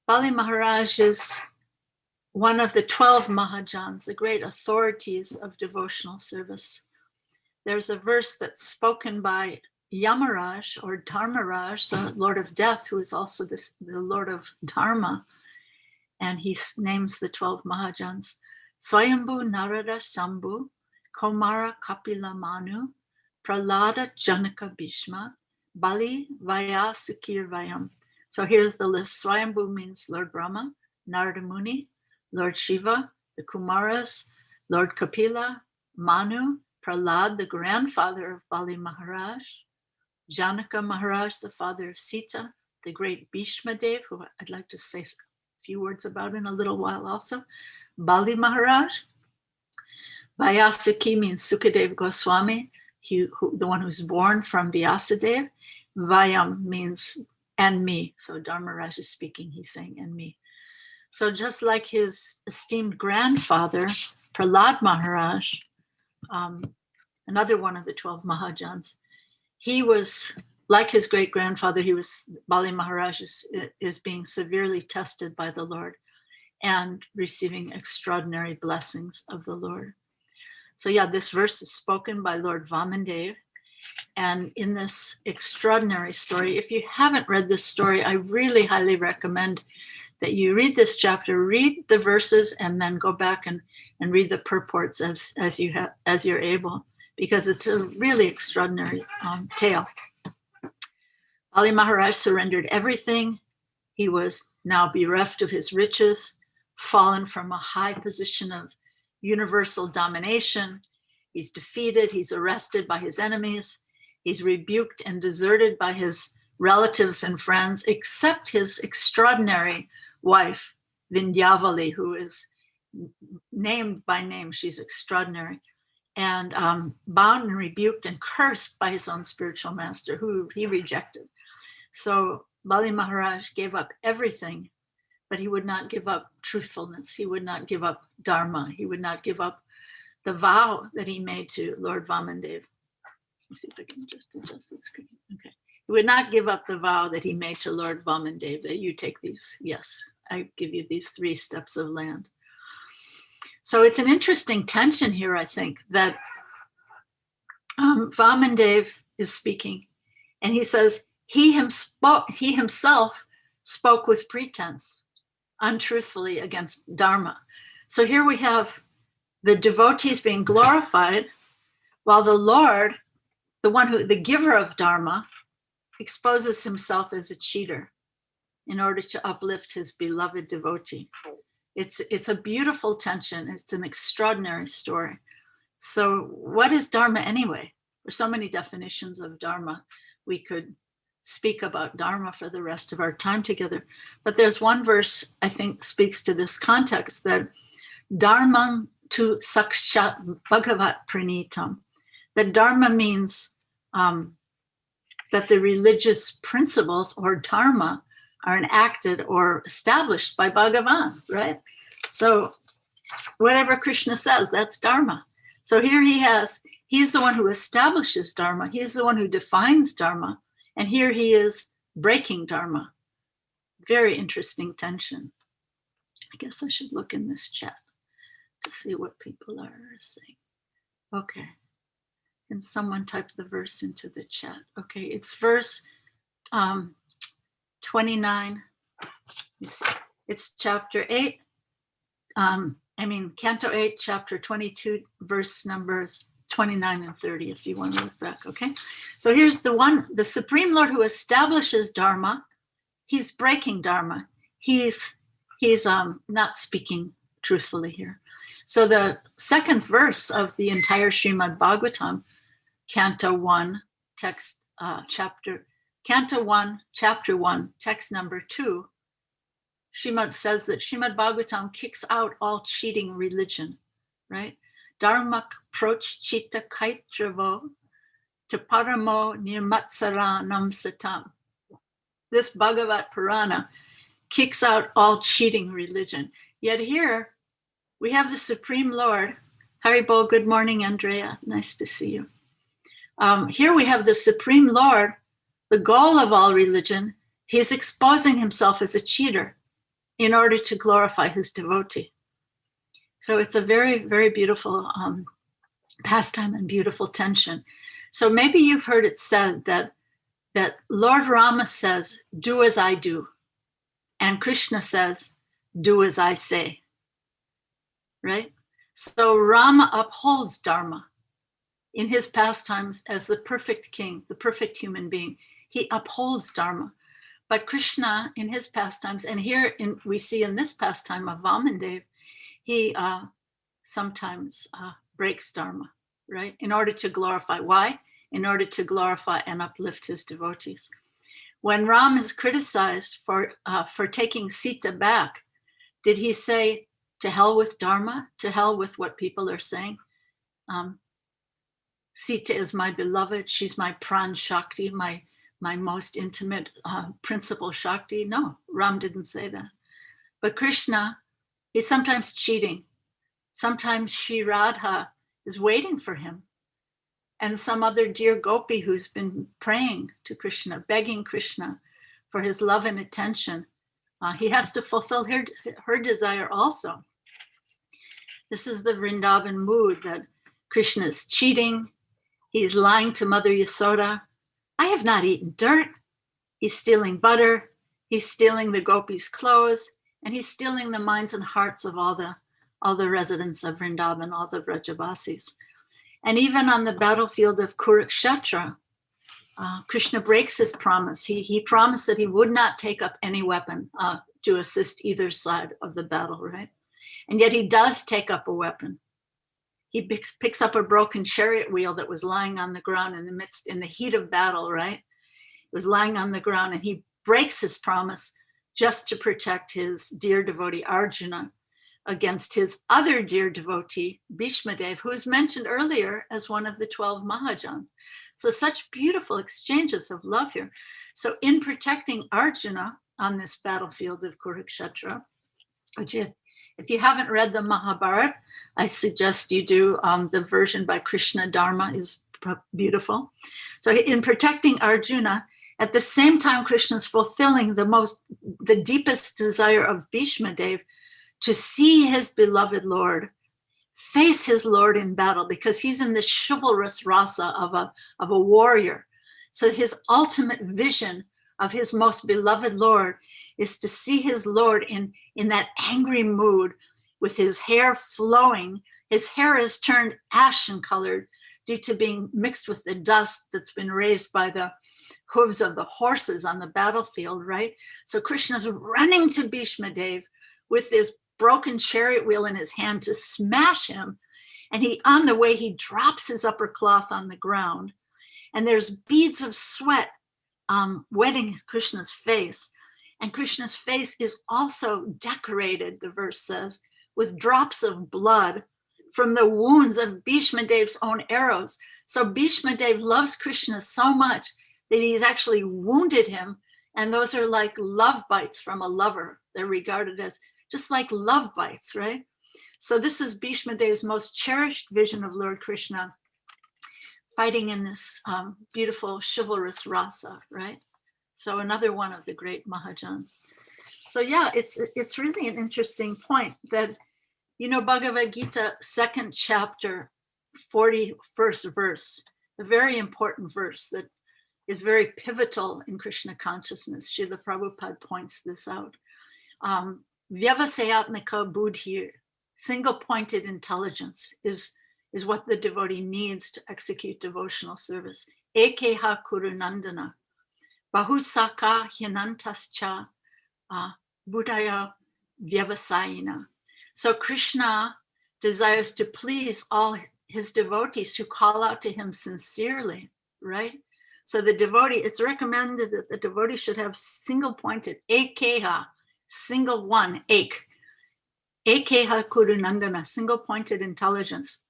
Bali Maharaj is one of the 12 Mahajans, the great authorities of devotional service. There's a verse that's spoken by Yamaraj or Dharmaraj, the Lord of Death, who is also the Lord of Dharma. And he names the 12 Mahajans. Swayambhu Narada Sambhu, Komara Kapila Manu, Prahlada Janaka Bhishma, Bali Vayasukir Vayam. So here's the list. Swayambhu means Lord Brahma, Narada Muni, Lord Shiva, the Kumaras, Lord Kapila, Manu, Prahlad, the grandfather of Bali Maharaj, Janaka Maharaj, the father of Sita, the great Bhishma Dev, who I'd like to say a few words about in a little while also, Bali Maharaj. Vyasaki means Sukadev Goswami, the one who's born from Vyasadeva. Vayam means and me. So Dharmaraj is speaking, he's saying and me. So just like his esteemed grandfather, Prahlad Maharaj, another one of the 12 Mahajans, he was, like his great-grandfather, Bali Maharaj is being severely tested by the Lord and receiving extraordinary blessings of the Lord. So yeah, this verse is spoken by Lord Vamandev. And in this extraordinary story, if you haven't read this story, I really highly recommend that you read this chapter, read the verses, and then go back and read the purports as you're able, because it's a really extraordinary tale. Bali Maharaj surrendered everything. He was now bereft of his riches, fallen from a high position of universal domination. He's defeated, he's arrested by his enemies, he's rebuked and deserted by his relatives and friends, except his extraordinary wife, Vindhyavali, who is named by name. She's extraordinary. And bound and rebuked and cursed by his own spiritual master, who he rejected. So Bali Maharaj gave up everything, but he would not give up truthfulness. He would not give up Dharma. He would not give up the vow that he made to Lord Vamandev. Let's see if I can just adjust the screen. Okay. He would not give up the vow that he made to Lord Vamandev, that you take these, yes, I give you these 3 steps of land. So it's an interesting tension here, I think, that Vamandev is speaking, and he says he himself spoke with pretense, untruthfully against Dharma. So here we have the devotees being glorified, while the Lord, the giver of Dharma, exposes himself as a cheater in order to uplift his beloved devotee. It's a beautiful tension. It's an extraordinary story. So what is Dharma anyway? There's so many definitions of Dharma. We could speak about Dharma for the rest of our time together. But there's one verse I think speaks to this context, that Dharmam tu sakshat bhagavat pranitam. That Dharma means that the religious principles or Dharma are enacted or established by Bhagavan, right? So whatever Krishna says, that's Dharma. So here he's the one who establishes Dharma. He's the one who defines Dharma. And here he is breaking Dharma. Very interesting tension. I guess I should look in this chat to see what people are saying. Okay. Can someone type the verse into the chat? Okay, it's verse 29. It's chapter 8. Canto 8, chapter 22, verse numbers 29 and 30, if you want to look back, okay? So here's the Supreme Lord who establishes Dharma. He's breaking Dharma. He's not speaking truthfully here. So the second verse of the entire Srimad Bhagavatam, Canto 1, Canto 1, Chapter 1, text number 2, Srimad says that Srimad Bhagavatam kicks out all cheating religion, right? Dharmak proch chitta kaitravo to paramo nirmatsaranam satam. This Bhagavat Purana kicks out all cheating religion. Yet here we have the Supreme Lord. Haribol, good morning, Andrea. Nice to see you. Here we have the Supreme Lord, the goal of all religion. He's exposing himself as a cheater. in order to glorify his devotee. So it's a very, very beautiful pastime and beautiful tension. So maybe you've heard it said that Lord Rama says, do as I do. And Krishna says, do as I say. Right? So Rama upholds Dharma in his pastimes as the perfect king, the perfect human being. He upholds Dharma. But Krishna in his pastimes, and here we see in this pastime of Vamandev, he sometimes breaks Dharma, right? In order to glorify. Why? In order to glorify and uplift his devotees. When Ram is criticized for taking Sita back, did he say, to hell with Dharma, to hell with what people are saying? Sita is my beloved, she's my pran Shakti, my most intimate principal Shakti. No, Ram didn't say that. But Krishna, he's sometimes cheating. Sometimes Shri Radha is waiting for him. And some other dear gopi who's been praying to Krishna, begging Krishna for his love and attention, he has to fulfill her desire also. This is the Vrindavan mood that Krishna is cheating. He's lying to Mother Yasoda. I have not eaten dirt. He's stealing butter. He's stealing the gopis' clothes, and he's stealing the minds and hearts of all the residents of Vrindavan, all the Vrajavasis. And even on the battlefield of Kurukshetra, Krishna breaks his promise. He promised that he would not take up any weapon to assist either side of the battle, right? And yet he does take up a weapon. He picks up a broken chariot wheel that was lying on the ground in the heat of battle, right? It was lying on the ground, and he breaks his promise just to protect his dear devotee Arjuna against his other dear devotee, Bhishma Dev, who is mentioned earlier as one of the 12 Mahajans. So such beautiful exchanges of love here. So in protecting Arjuna on this battlefield of Kurukshetra, which if you haven't read the Mahabharata, I suggest you do. The version by Krishna Dharma is beautiful. So in protecting Arjuna, at the same time, Krishna's fulfilling the deepest desire of Bhishma Dev to see his beloved Lord, face his Lord in battle, because he's in the chivalrous rasa of a warrior. So his ultimate vision of his most beloved Lord is to see his Lord in that angry mood with his hair flowing. His hair is turned ashen colored due to being mixed with the dust that's been raised by the hooves of the horses on the battlefield, right? So Krishna's running to Bhishma Dev with this broken chariot wheel in his hand to smash him. And on the way, he drops his upper cloth on the ground. And there's beads of sweat wetting Krishna's face. And Krishna's face is also decorated, the verse says, with drops of blood from the wounds of Bhishma Dev's own arrows. So Bhishma Dev loves Krishna so much that he's actually wounded him. And those are like love bites from a lover. They're regarded as just like love bites, right? So this is Bhishma Dev's most cherished vision of Lord Krishna fighting in this beautiful chivalrous rasa, right? So another one of the great Mahajans. So yeah, it's really an interesting point that, Bhagavad Gita, 2nd chapter, 41st verse, a very important verse that is very pivotal in Krishna consciousness. Srila Prabhupada points this out. Vyavasayatmika buddhi, single-pointed intelligence, is what the devotee needs to execute devotional service. Ekeha kurunandana, bahusaka hyanantascha buddhaya vyavasayina. So Krishna desires to please all his devotees who call out to him sincerely, right? So the devotee, it's recommended that the devotee should have single-pointed, ekeha, single one, ekeha kurunandana, single-pointed intelligence.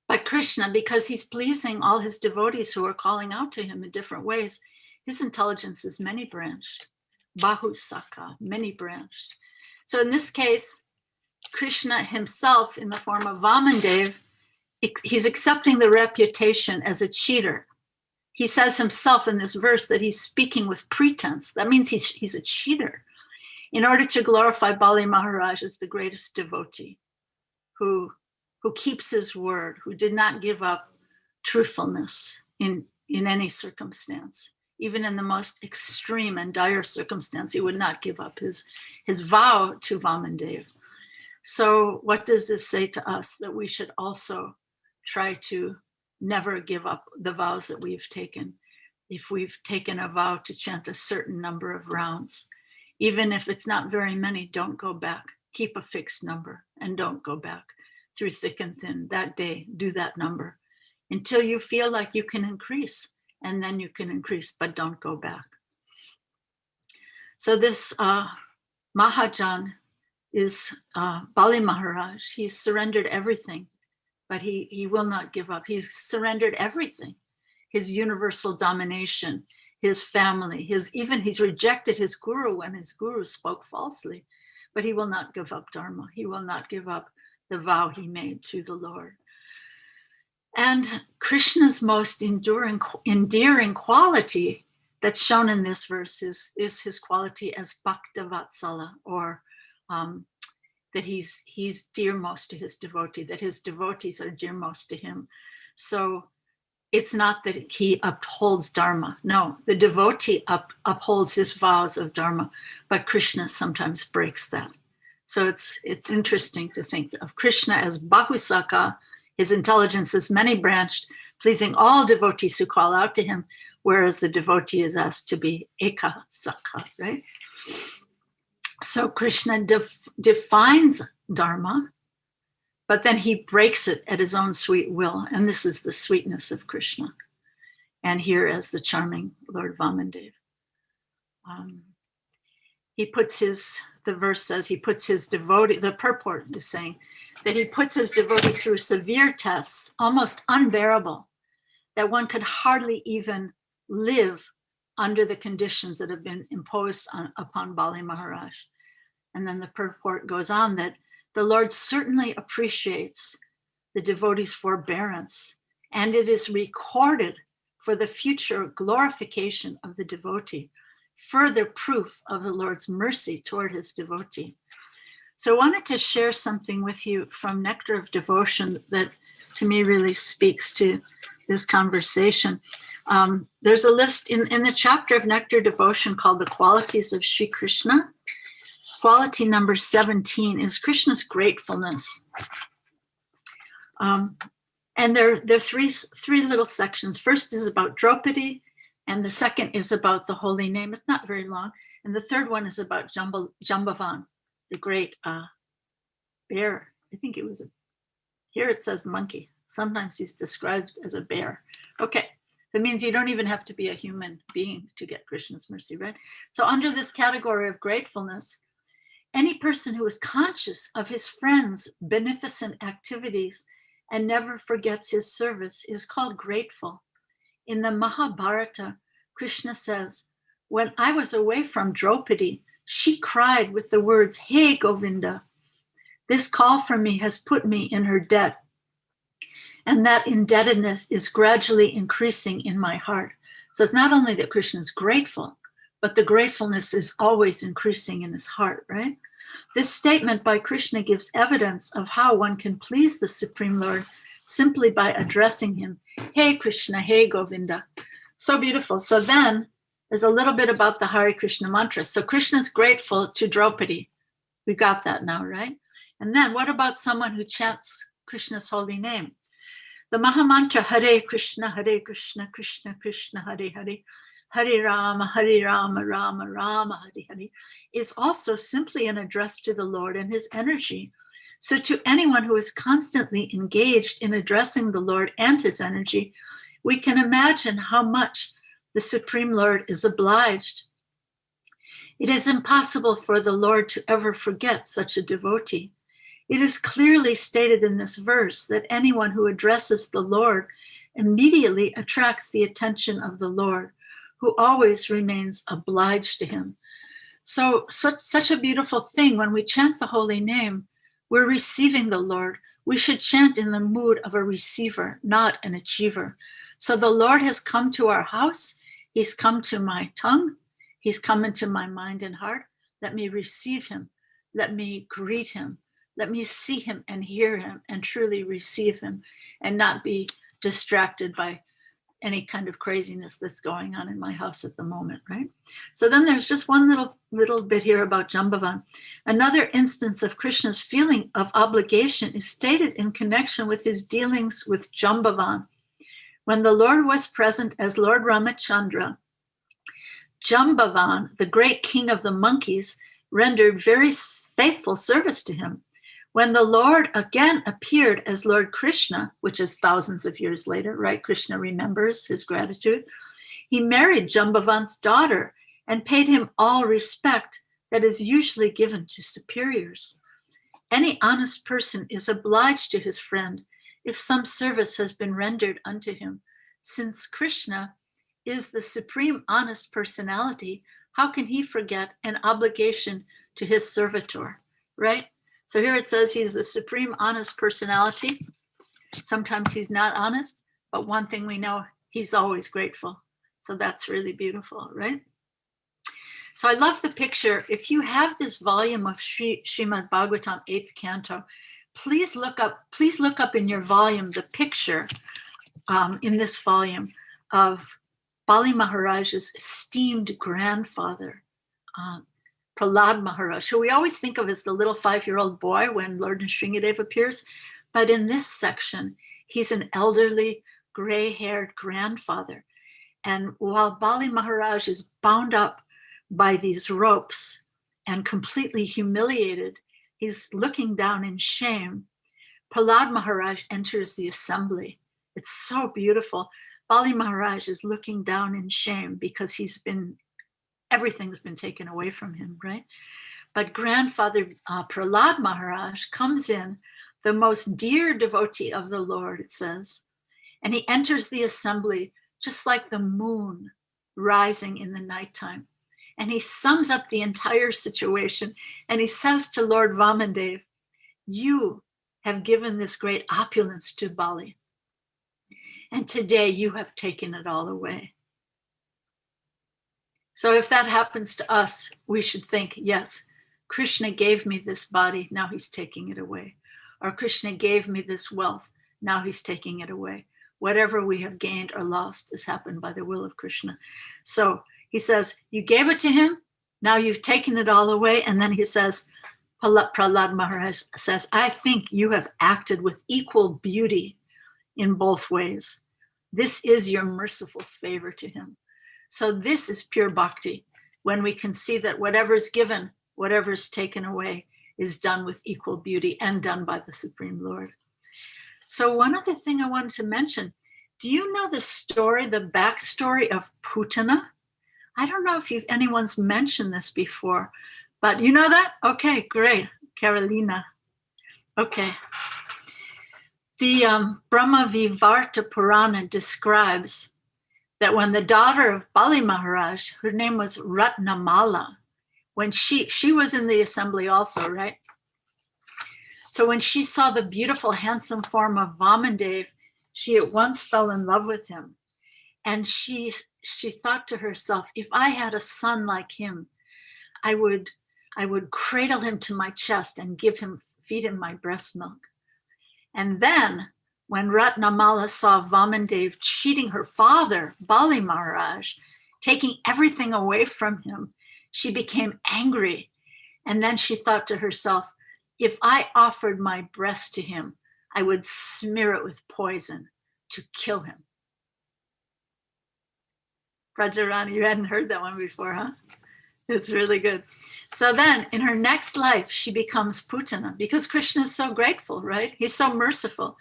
But Krishna, because he's pleasing all his devotees who are calling out to him in different ways, his intelligence is many-branched, bahusaka, many-branched. So in this case, Krishna himself, in the form of Vamandev, he's accepting the reputation as a cheater. He says himself in this verse that he's speaking with pretense. That means he's a cheater. in order to glorify Bali Maharaj as the greatest devotee who keeps his word, who did not give up truthfulness in any circumstance. Even in the most extreme and dire circumstance, he would not give up his vow to Vamandev. So what does this say to us? That we should also try to never give up the vows that we've taken. If we've taken a vow to chant a certain number of rounds, even if it's not very many, don't go back. Keep a fixed number and don't go back through thick and thin. That day, do that number until you feel like you can increase, and then you can increase, but don't go back. So this Mahajan is Bali Maharaj. He's surrendered everything, but he will not give up. He's surrendered everything. His universal domination, his family, he's rejected his guru when his guru spoke falsely, but he will not give up Dharma. He will not give up the vow he made to the Lord. And Krishna's most endearing quality that's shown in this verse is his quality as Bhaktavatsala, or that he's dearmost to his devotee, that his devotees are dearmost to him. So it's not that he upholds Dharma. No, the devotee upholds his vows of Dharma, but Krishna sometimes breaks that. So it's interesting to think of Krishna as Bahusaka. His intelligence is many-branched, pleasing all devotees who call out to him, whereas the devotee is asked to be Ekasaka, right? So Krishna defines Dharma, but then he breaks it at his own sweet will. And this is the sweetness of Krishna. And here as the charming Lord Vamandev. The verse says he puts his devotee, the purport is saying that he puts his devotee through severe tests, almost unbearable, that one could hardly even live under the conditions that have been imposed upon Bali Maharaj. And then the purport goes on that the Lord certainly appreciates the devotee's forbearance, and it is recorded for the future glorification of the devotee, further proof of the Lord's mercy toward his devotee. So I wanted to share something with you from Nectar of Devotion that to me really speaks to this conversation. There's a list in the chapter of Nectar Devotion called The Qualities of Sri Krishna. Quality number 17 is Krishna's gratefulness. And there are three little sections. First is about Draupadi, and the second is about the holy name. It's not very long. And the third one is about Jambavan, the great bear. I think it was here it says monkey. Sometimes he's described as a bear. Okay, that means you don't even have to be a human being to get Krishna's mercy, right? So under this category of gratefulness, any person who is conscious of his friend's beneficent activities and never forgets his service is called grateful. In the Mahabharata, Krishna says, "When I was away from Draupadi, she cried with the words, 'Hey, Govinda.' This call from me has put me in her debt, and that indebtedness is gradually increasing in my heart." So it's not only that Krishna is grateful, but the gratefulness is always increasing in his heart, right? This statement by Krishna gives evidence of how one can please the Supreme Lord simply by addressing him, "Hey Krishna, hey Govinda." So beautiful. So then there's a little bit about the Hare Krishna mantra. So Krishna's grateful to Draupadi. We got that now, right? And then what about someone who chants Krishna's holy name? The Mahamantra, Hare Krishna, Krishna Krishna, Hare Hare, Hare Rama, Rama Rama, Hare Hare, is also simply an address to the Lord and his energy. So to anyone who is constantly engaged in addressing the Lord and his energy, we can imagine how much the Supreme Lord is obliged. It is impossible for the Lord to ever forget such a devotee. It is clearly stated in this verse that anyone who addresses the Lord immediately attracts the attention of the Lord, who always remains obliged to him. So such a beautiful thing. When we chant the holy name, we're receiving the Lord. We should chant in the mood of a receiver, not an achiever. So the Lord has come to our house. He's come to my tongue. He's come into my mind and heart. Let me receive him. Let me greet him. Let me see him and hear him and truly receive him and not be distracted by any kind of craziness that's going on in my house at the moment, right? So then there's just one little bit here about Jambavan. Another instance of Krishna's feeling of obligation is stated in connection with his dealings with Jambavan. When the Lord was present as Lord Ramachandra, Jambavan, the great king of the monkeys, rendered very faithful service to him. When the Lord again appeared as Lord Krishna, which is thousands of years later, right? Krishna remembers his gratitude. He married Jambavan's daughter and paid him all respect that is usually given to superiors. Any honest person is obliged to his friend if some service has been rendered unto him. Since Krishna is the supreme honest personality, how can he forget an obligation to his servitor, right? So here it says he's the supreme honest personality. Sometimes he's not honest, but one thing we know, he's always grateful. So that's really beautiful, right? So I love the picture. If you have this volume of Srimad Bhagavatam, 8th canto, please look up in your volume the picture in this volume of Bali Maharaj's esteemed grandfather, Prahlad Maharaj, who we always think of as the little 5-year-old boy when Lord Nrsingadev appears. But in this section, he's an elderly, gray-haired grandfather. And while Bali Maharaj is bound up by these ropes and completely humiliated, he's looking down in shame. Prahlad Maharaj enters the assembly. It's so beautiful. Bali Maharaj is looking down in shame because everything's been taken away from him, right? But grandfather Prahlad Maharaj comes in, the most dear devotee of the Lord, it says, and he enters the assembly just like the moon rising in the nighttime. And he sums up the entire situation, and he says to Lord Vamandev, you have given this great opulence to Bali, and today you have taken it all away. So if that happens to us, we should think, yes, Krishna gave me this body, now he's taking it away. Or Krishna gave me this wealth, now he's taking it away. Whatever we have gained or lost has happened by the will of Krishna. So he says, you gave it to him, now you've taken it all away. And then he says, Prahlad Maharaj says, I think you have acted with equal beauty in both ways. This is your merciful favor to him. So this is pure bhakti, when we can see that whatever's given, whatever's taken away is done with equal beauty and done by the Supreme Lord. So one other thing I wanted to mention, do you know the story, the backstory of Putana? I don't know if anyone's mentioned this before, but you know that? Okay, great. Carolina. Okay. The Brahma Vivarta Purana describes that when the daughter of Bali Maharaj, her name was Ratnamala, when she was in the assembly also, right? So when she saw the beautiful, handsome form of Vamandev, she at once fell in love with him. And she thought to herself, if I had a son like him, I would cradle him to my chest and feed him my breast milk. And then when Ratnamala saw Vamandev cheating her father, Bali Maharaj, taking everything away from him, she became angry. And then she thought to herself, if I offered my breast to him, I would smear it with poison to kill him. Prajarani, you hadn't heard that one before, huh? It's really good. So then in her next life, she becomes Putana because Krishna is so grateful, right? He's so merciful.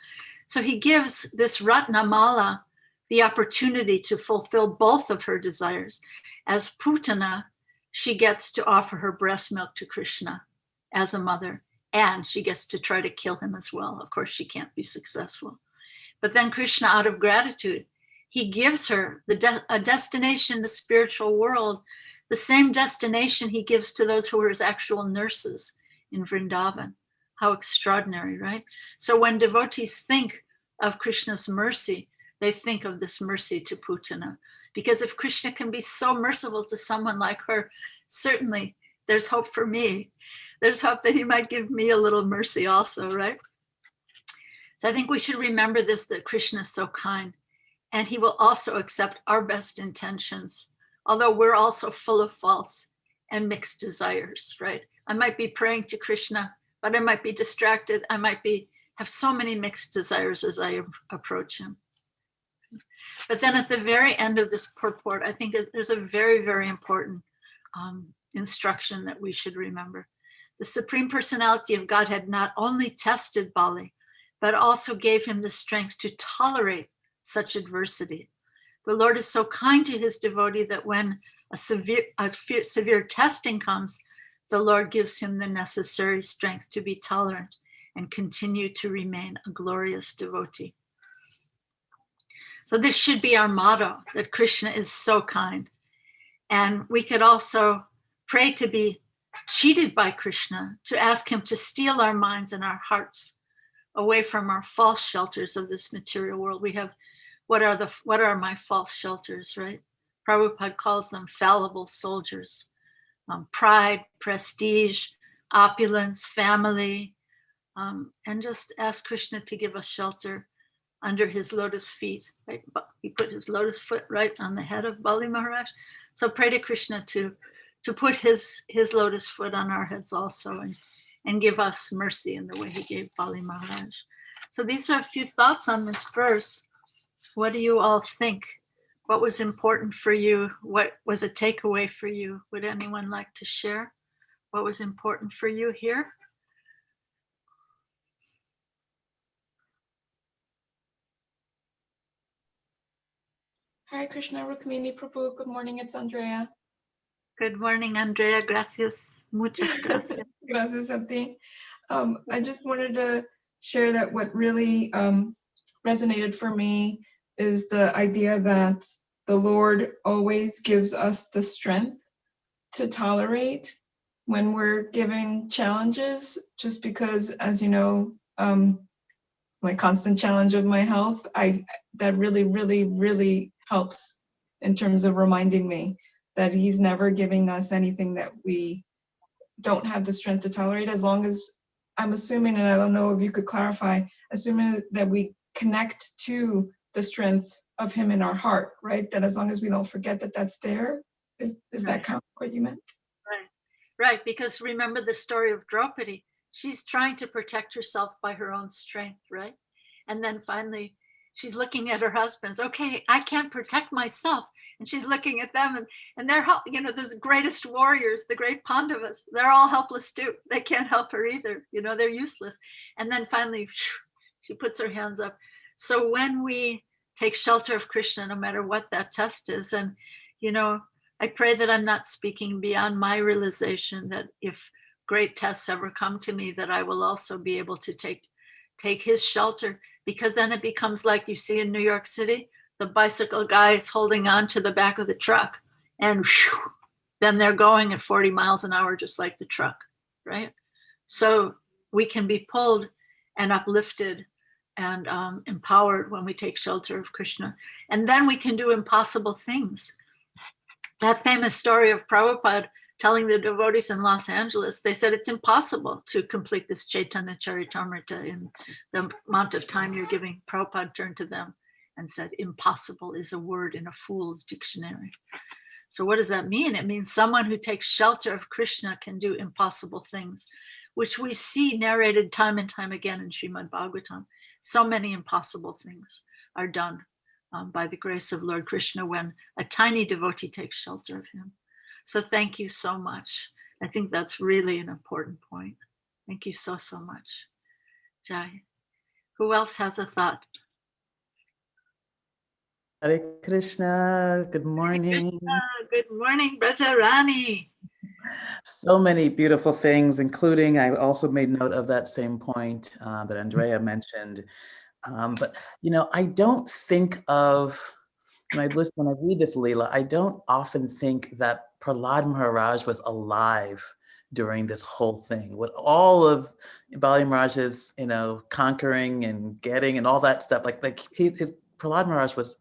So he gives this Ratnamala the opportunity to fulfill both of her desires. As Putana, she gets to offer her breast milk to Krishna as a mother, and she gets to try to kill him as well. Of course, she can't be successful. But then Krishna, out of gratitude, he gives her a destination in the spiritual world, the same destination he gives to those who are his actual nurses in Vrindavan. How extraordinary, right? So when devotees think of Krishna's mercy, they think of this mercy to Putana. Because if Krishna can be so merciful to someone like her, certainly there's hope for me. There's hope that he might give me a little mercy also, right? So I think we should remember this, that Krishna is so kind, and he will also accept our best intentions, although we're also full of faults and mixed desires, right? I might be praying to Krishna, but I might be distracted. I might have so many mixed desires as I approach him. But then at the very end of this purport, I think there's a very, very important instruction that we should remember. The Supreme Personality of Godhead not only tested Bali, but also gave him the strength to tolerate such adversity. The Lord is so kind to his devotee that when a severe testing comes, the Lord gives him the necessary strength to be tolerant and continue to remain a glorious devotee. So this should be our motto, that Krishna is so kind. And we could also pray to be cheated by Krishna, to ask him to steal our minds and our hearts away from our false shelters of this material world. We have, what are my false shelters, right? Prabhupada calls them fallible soldiers. Pride, prestige, opulence, family, and just ask Krishna to give us shelter under his lotus feet, right? He put his lotus foot right on the head of Bali Maharaj. So pray to Krishna to put his lotus foot on our heads also, and give us mercy in the way he gave Bali Maharaj. So these are a few thoughts on this verse. What do you all think? What was important for you? What was a takeaway for you? Would anyone like to share what was important for you here? Hare Krishna, Rukmini Prabhu. Good morning, it's Andrea. Good morning, Andrea. Gracias. Muchas gracias. Gracias a ti. I just wanted to share that what really resonated for me is the idea that the Lord always gives us the strength to tolerate when we're given challenges, just because, as you know, my constant challenge of my health, that really, really, really helps in terms of reminding me that he's never giving us anything that we don't have the strength to tolerate, as long as, I'm assuming, and I don't know if you could clarify, assuming that we connect to the strength of him in our heart, right? That as long as we don't forget that that's there, is right. That kind of what you meant? Right, because remember the story of Draupadi. She's trying to protect herself by her own strength, right? And then finally, she's looking at her husbands. Okay, I can't protect myself. And she's looking at them, and they're, the greatest warriors, the great Pandavas, they're all helpless too. They can't help her either. They're useless. And then finally, she puts her hands up. So when we take shelter of Krishna, no matter what that test is, and, I pray that I'm not speaking beyond my realization, that if great tests ever come to me, that I will also be able to take his shelter, because then it becomes like you see in New York City, the bicycle guy is holding on to the back of the truck, and then they're going at 40 miles an hour, just like the truck, right? So we can be pulled and uplifted and empowered when we take shelter of Krishna. And then we can do impossible things. That famous story of Prabhupada telling the devotees in Los Angeles, they said it's impossible to complete this Chaitanya Charitamrita in the amount of time you're giving. Prabhupada turned to them and said, impossible is a word in a fool's dictionary. So what does that mean? It means someone who takes shelter of Krishna can do impossible things, which we see narrated time and time again in Srimad Bhagavatam. So many impossible things are done by the grace of Lord Krishna when a tiny devotee takes shelter of him. So thank you so much. I think that's really an important point. Thank you so, so much. Jai. Who else has a thought? Hare Krishna, good morning. Good morning, Brajarani. So many beautiful things, including, I also made note of that same point that Andrea mentioned. But, I don't think of, when I read this Leela, I don't often think that Prahlad Maharaj was alive during this whole thing. With all of Bali Maharaj's, conquering and getting and all that stuff, his Prahlad Maharaj was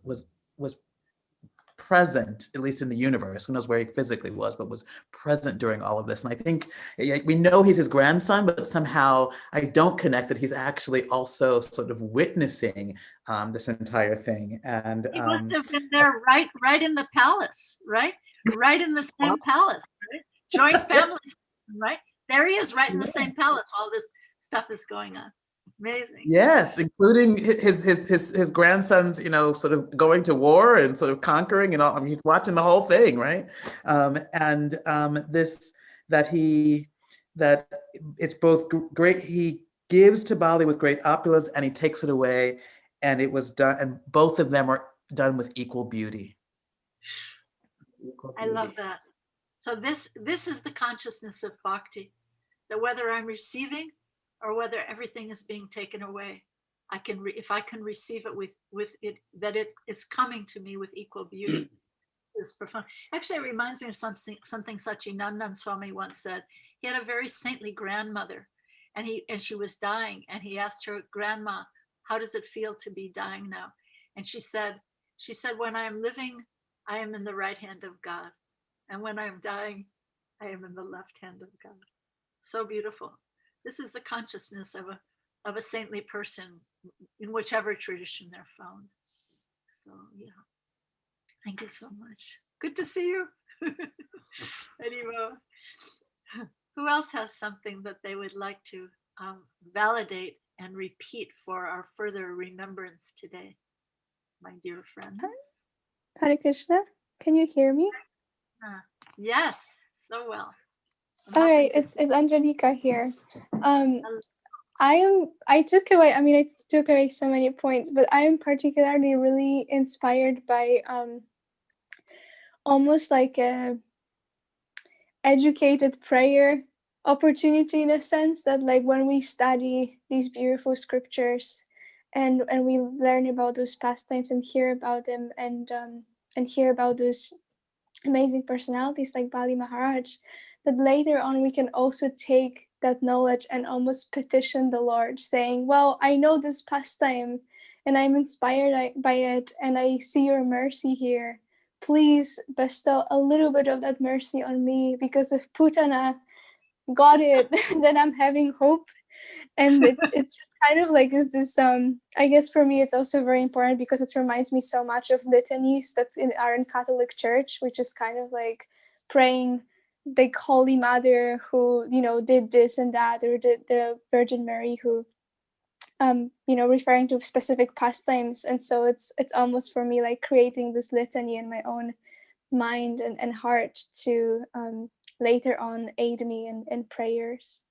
present, at least in the universe. Who knows where he physically was, but was present during all of this. And I think we know he's his grandson, but somehow I don't connect that he's actually also sort of witnessing this entire thing. And he must have been there right in the palace, right in the same palace, right? Joint family, right? There he is, right in the same palace. All this stuff is going on. Amazing. Yes, including his grandsons, sort of going to war and sort of conquering and all. I mean, he's watching the whole thing, right? This that it's both great. He gives to Bali with great opulence, and he takes it away, and it was done. And both of them are done with equal beauty. I love that. So this is the consciousness of bhakti, that whether I'm receiving or whether everything is being taken away, if I can receive it with it, that it's coming to me with equal beauty. This is profound. Actually, it reminds me of something Sachinandan Swami once said. He had a very saintly grandmother, and she was dying, and he asked her, "Grandma, how does it feel to be dying now?" And she said, "When I am living, I am in the right hand of God, and when I am dying, I am in the left hand of God." So beautiful. This is the consciousness of a saintly person in whichever tradition they're found. So yeah, thank you so much. Good to see you. Anyway, who else has something that they would like to validate and repeat for our further remembrance today, my dear friends? Hare Krishna, can you hear me? Yes, so well. All right, it's Angelica here. I took away so many points, but I am particularly really inspired by almost like a educated prayer opportunity, in a sense that, like, when we study these beautiful scriptures and we learn about those pastimes and hear about them and hear about those amazing personalities like Bali Maharaj, that later on we can also take that knowledge and almost petition the Lord, saying, well, I know this pastime and I'm inspired by it, and I see your mercy here. Please bestow a little bit of that mercy on me, because if Putana got it, then I'm having hope. And it's just kind of like this I guess for me it's also very important because it reminds me so much of litanies that are in Catholic Church, which is kind of like praying the Holy Mother who did this and that, or the Virgin Mary who referring to specific pastimes. And so it's almost for me like creating this litany in my own mind and heart to later on aid me in prayers.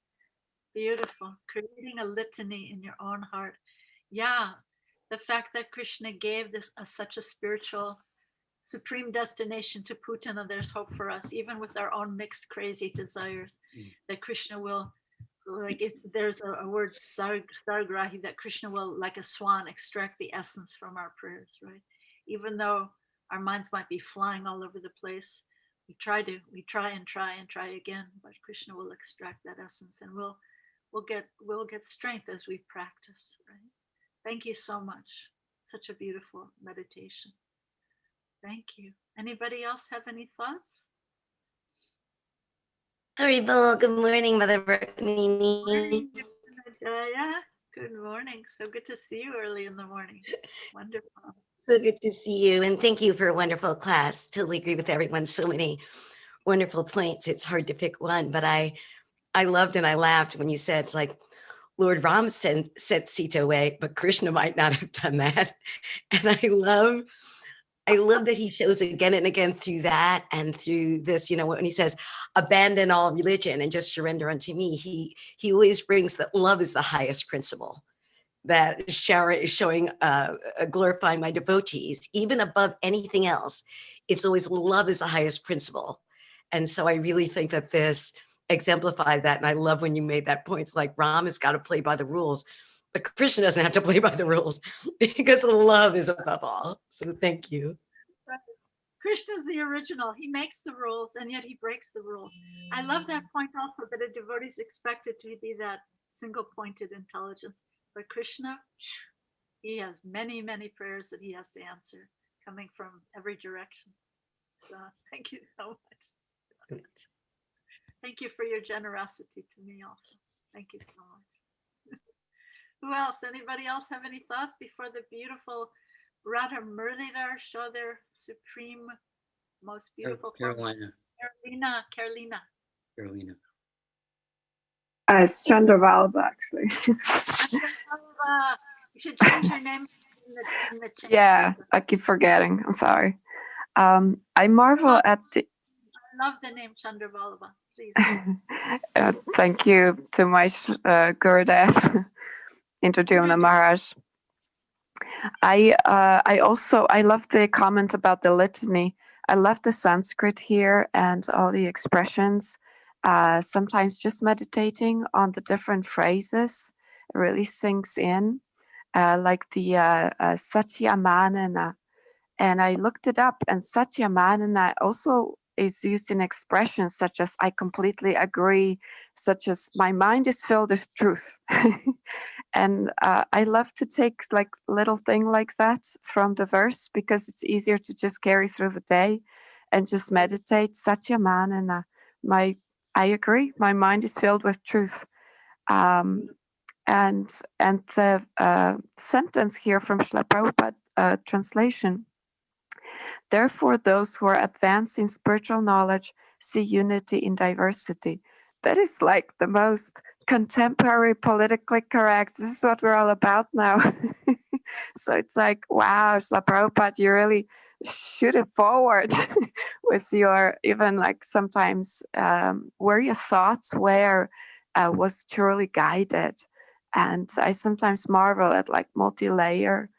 Beautiful. Creating a litany in your own heart. Yeah. The fact that Krishna gave this such a spiritual supreme destination to Putana, there's hope for us, even with our own mixed, crazy desires, that Krishna will, like, if there's a word, sargrahi, that Krishna will, like a swan, extract the essence from our prayers, right? Even though our minds might be flying all over the place, we try again, but Krishna will extract that essence, and we'll get strength as we practice, right? Thank you so much. Such a beautiful meditation. Thank you. Anybody else have any thoughts? Haribol, good morning, Mother Rukmini. Good morning. So good to see you early in the morning. Wonderful. So good to see you, and thank you for a wonderful class. Totally agree with everyone. So many wonderful points. It's hard to pick one, but I loved and I laughed when you said, it's like, Lord Ram sent Sita away, but Krishna might not have done that. And I love that he shows again and again through that and through this, when he says, abandon all religion and just surrender unto me, he always brings that love is the highest principle, that Shara is showing, glorifying my devotees, even above anything else. It's always love is the highest principle. And so I really think that this exemplified that. And I love when you made that point. It's like Ram has got to play by the rules, but Krishna doesn't have to play by the rules because love is above all. So thank you. Krishna's the original. He makes the rules and yet he breaks the rules. I love that point also, that a devotee is expected to be that single pointed intelligence. But Krishna, he has many, many prayers that he has to answer coming from every direction. So thank you so much. Thank you for your generosity to me also. Thank you so much. Who else? Anybody else have any thoughts before the beautiful Radha Murlidhar show their supreme, most beautiful Carolina. Carolina. It's Chandravalba, actually. You should change your name in the chat. Yeah, I keep forgetting. I'm sorry. I marvel at the. I love the name Chandravalba. Please. Thank you to my Gurudev, Interdumna Maharaj. I love the comment about the litany. I love the Sanskrit here and all the expressions. Sometimes just meditating on the different phrases really sinks in, like the Satyamanana. And I looked it up, and Satyamanana also is used in expressions such as I completely agree, such as my mind is filled with truth. And I love to take like little thing like that from the verse because it's easier to just carry through the day and just meditate. Satyamanana, I agree, my mind is filled with truth. And the sentence here from Srila Prabhupada translation. Therefore, those who are advanced in spiritual knowledge see unity in diversity. That is like the most contemporary, politically correct. This is what we're all about now. So it's like, wow, Srila Prabhupada, you really shoot it forward with your, even like sometimes where your thoughts were was truly guided. And I sometimes marvel at like multi-layer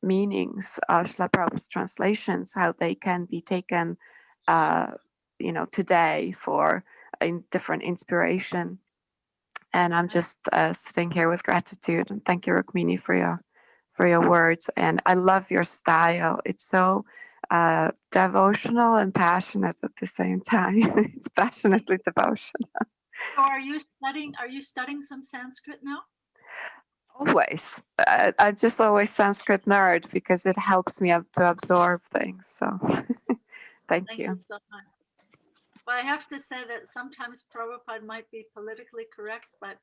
meanings of Srila Prabhupada's translations, how they can be taken, today for a different inspiration. And I'm just sitting here with gratitude, and thank you, Rukmini, for your words. And I love your style. It's so devotional and passionate at the same time. It's passionately devotional. So are you studying some Sanskrit now? Always. I'm just always Sanskrit nerd because it helps me to absorb things. So thank you. So much. Well, I have to say that sometimes Prabhupada might be politically correct, but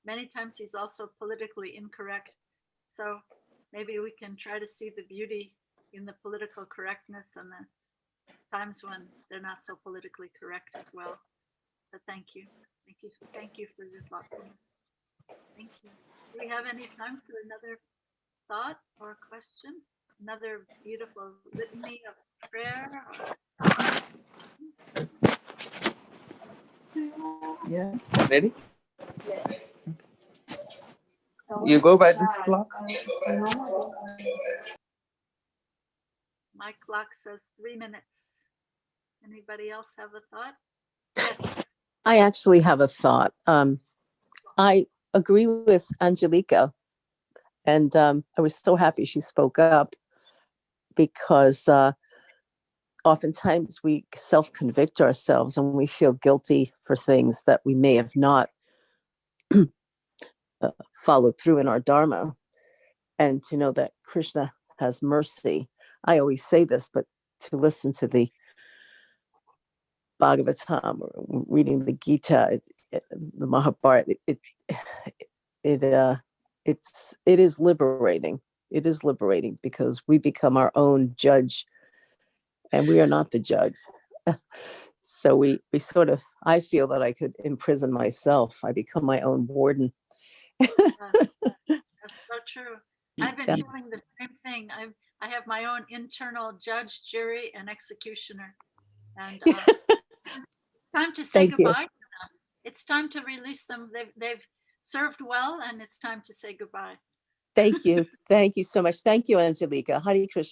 many times he's also politically incorrect. So maybe we can try to see the beauty in the political correctness and the times when they're not so politically correct as well. But thank you. Thank you for your thoughtfulness. Thank you. Do we have any time for another thought or question? Another beautiful litany of prayer? Yeah. Ready? You go by this clock? My clock says 3 minutes. Anybody else have a thought? Yes. I actually have a thought. I agree with Angelica, and I was so happy she spoke up because oftentimes we self-convict ourselves and we feel guilty for things that we may have not followed through in our dharma. And to know that Krishna has mercy. I always say this, but to listen to the Bhagavatam or reading the Gita, the Mahabharata, it is liberating. It is liberating because we become our own judge, and we are not the judge. So we sort of, I feel that I could imprison myself. I become my own warden. That's so true. I've been feeling the same thing. I have my own internal judge, jury, and executioner. And it's time to say goodbye. It's time to release them. They've served well, and it's time to say goodbye. Thank you. Thank you so much. Thank you, Angelica. Hare Krishna.